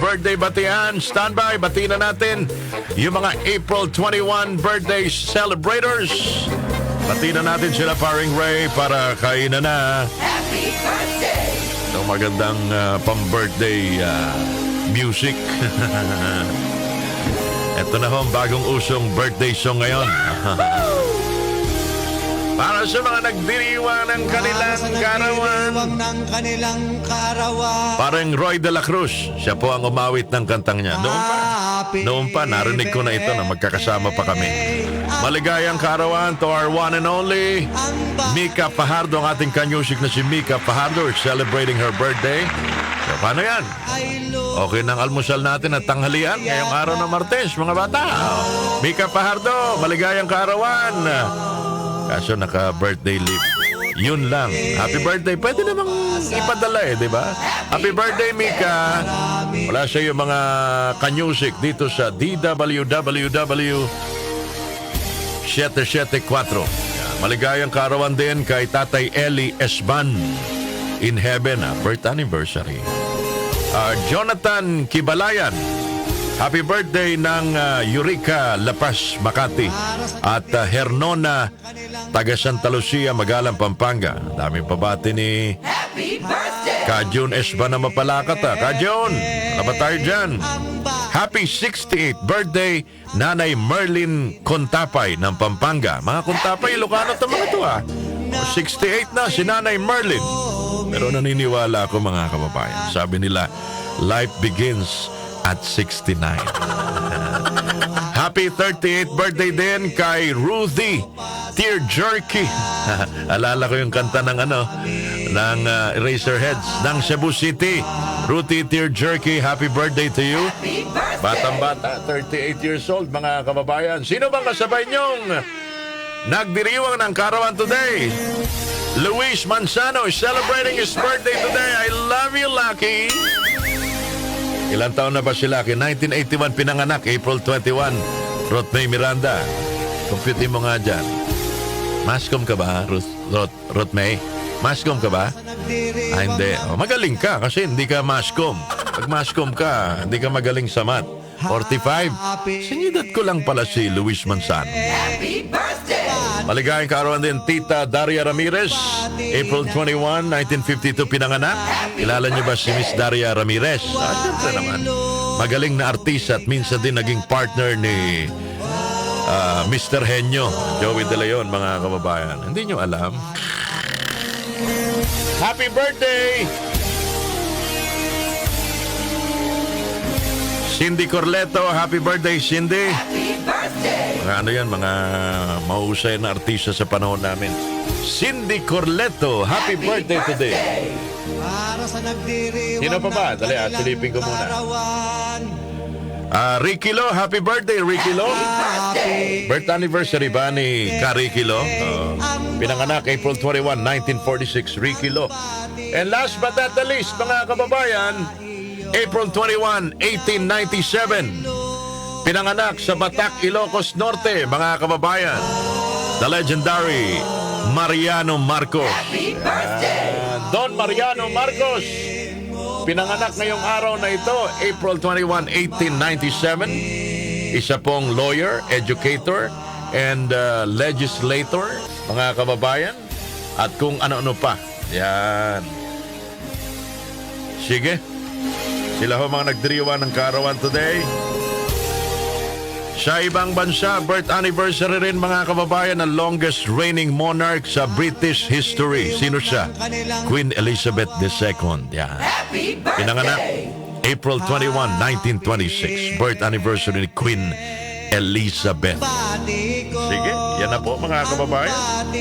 Birthday batihan, standby, bati na natin yung mga April 21 birthday celebrators. Bati na natin sila, paring Ray, para kainan na. Happy birthday! Itong magandang pang-birthday music. Ito na ho, bagong usong birthday song ngayon. Para sa mga nagdiriwang ng kanilang karawan. Parang Roy de la Cruz, siya po ang umawit ng kantang niya. Noon pa, narinig ko na ito na magkakasama pa kami. Maligayang karawan to our one and only Mika Fajardo, ang ating kanyusik na si Mika Fajardo is celebrating her birthday. So, paano yan? Okay ng almusal natin at tanghalian ngayong araw ng Martes, mga bata. Mika Fajardo, maligayang karawan. Kaso naka-birthday leave. Yun lang. Happy birthday. Pwede namang ipadala di ba? Happy birthday, Mika. Wala sa iyo mga kanyusik dito sa DWWW 774. Maligayang karawan din kay Tatay Eli Esban in heaven. Birth anniversary. Jonathan Kibalayan. Happy birthday ng Eureka Lapas, Makati. At Hernona, taga Santa Lucia, Magalang, Pampanga. Daming pabati ni Happy birthday! Kajun Esba na mapalakat. Kajun, ano ba tayo dyan? Happy 68th birthday, Nanay Merlin Contapay ng Pampanga. Mga Contapay, Ilocano ito mga ito 68 na si Nanay Merlin. Pero naniniwala ako mga kababayan. Sabi nila, life begins at 69. Happy 38th birthday din kay Ruthie Tear Jerky. Alala ko yung kanta ng ng Eraserheads ng Cebu City. Ruthie Tear Jerky, happy birthday to you. Batang-bata, 38 years old, mga kababayan. Sino bang kasabay niyong nagdiriwang ng karawan today? Luis Manzano is celebrating his birthday today. I love you, Lucky. Ilang taon na ba si Lucky? 1981 pinanganak, April 21. Ruth May Miranda. Compute mo nga dyan. Mascom ka ba, Ruth May? Mascom ka ba? Hindi. Magaling ka kasi hindi ka mascom. Pag mascom ka, hindi ka magaling sa math. 45. Sinidat ko lang pala si Luis Manzano. Happy birthday! Maligayang karawan din Tita Daria Ramirez, April 21, 1952 pinanganak. Kilala niyo ba si Miss Daria Ramirez? Siyempre naman. Magaling na artista at minsan din naging partner ni Mr. Henyo, Joey De Leon, mga kababayan. Hindi niyo alam? Happy birthday! Cindy Corleto, happy birthday, Cindy. Happy birthday! Mga yan, mga mahusay na artista sa panahon namin. Cindy Corleto, happy birthday today. Sino pa ba? Dali, silipin ko muna. Ricky Lo, happy birthday, Ricky Lo. Birth anniversary ba ni Ricky Lo? Pinanganak April 21, 1946, Ricky Lo. And last but not the least, mga kababayan, April 21, 1897. Pinanganak sa Batac, Ilocos Norte, mga kababayan. The legendary Mariano Marcos. Happy birthday! Don Mariano Marcos. Pinanganak ngayong araw na ito, April 21, 1897. Isa pong lawyer, educator, and legislator, mga kababayan. At kung ano-ano pa. Yan. Sige. Sila ho mga nagdiriwa ng karawan today. Sa ibang bansa, birth anniversary rin mga kababayan ng longest reigning monarch sa British history. Sino siya? Queen Elizabeth II. Yan. Happy birthday! Pinanganak April 21, 1926. Birth anniversary ni Queen Elizabeth. Sige, yan na po mga kababayan.